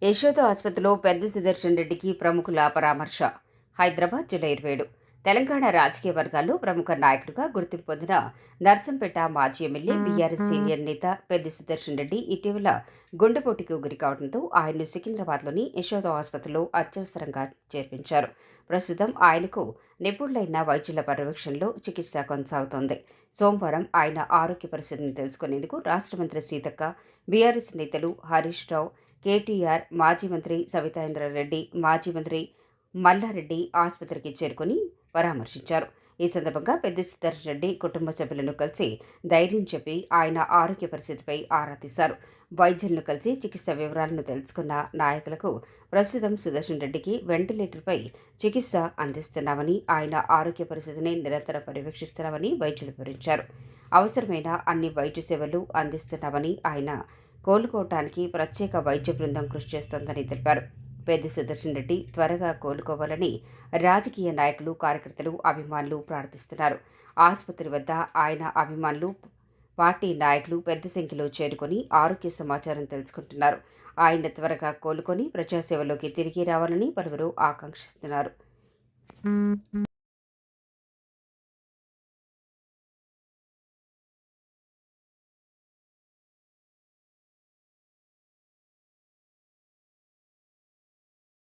యశోద ఆసుపత్రిలో పెద్ద సుదర్శన్ రెడ్డికి ప్రముఖుల పరామర్శ. హైదరాబాద్ జూలై 27. తెలంగాణ రాజకీయ వర్గాల్లో ప్రముఖ నాయకుడిగా గుర్తింపు పొందిన నర్సంపేట మాజీ ఎమ్మెల్యే బీఆర్ఎస్ సీనియర్ నేత పెద్ద సుదర్శన్ రెడ్డి ఇటీవల గుండెపోటుకు గురి కావడంతో ఆయన్ను సికింద్రాబాద్లోని యశోద ఆసుపత్రిలో అత్యవసరంగా చేర్పించారు. ప్రస్తుతం ఆయనకు నిపుణులైన వైద్యుల పర్యవేక్షణలో చికిత్స కొనసాగుతోంది. సోమవారం ఆయన ఆరోగ్య పరిస్థితిని తెలుసుకునేందుకు రాష్ట్ర మంత్రి సీతక్క, బీఆర్ఎస్ నేతలు హరీష్ రావు, కేటీఆర్, మాజీ మంత్రి సవితాఇంద్రారెడ్డి, మాజీ మంత్రి మల్లారెడ్డి ఆసుపత్రికి చేరుకుని పరామర్శించారు. ఈ సందర్భంగా పెద్ద సుదర్శన్ రెడ్డి కుటుంబ సభ్యులను కలిసి ధైర్యం చెప్పి ఆయన ఆరోగ్య పరిస్థితిపై ఆరా తీశారు. వైద్యులను కలిసి చికిత్స వివరాలను తెలుసుకున్న నాయకులకు ప్రస్తుతం సుదర్శన్ రెడ్డికి వెంటిలేటర్పై చికిత్స అందిస్తున్నామని, ఆయన ఆరోగ్య పరిస్థితిని నిరంతరం పర్యవేక్షిస్తున్నామని వైద్యులు వివరించారు. అవసరమైన అన్ని వైద్య సేవలు అందిస్తున్నామని, ఆయన కోలుకోవటానికి ప్రత్యేక వైద్య బృందం కృషి చేస్తోందని తెలిపారు. పెద్ద సుదర్శన్ రెడ్డి త్వరగా కోలుకోవాలని రాజకీయ నాయకులు, కార్యకర్తలు, అభిమానులు ప్రార్థిస్తున్నారు. ఆసుపత్రి వద్ద ఆయన అభిమానులు, పార్టీ నాయకులు పెద్ద సంఖ్యలో చేరుకొని ఆరోగ్య సమాచారం తెలుసుకుంటున్నారు. ఆయన త్వరగా కోలుకొని ప్రజాసేవలోకి తిరిగి రావాలని పలువురు ఆకాంక్షిస్తున్నారు.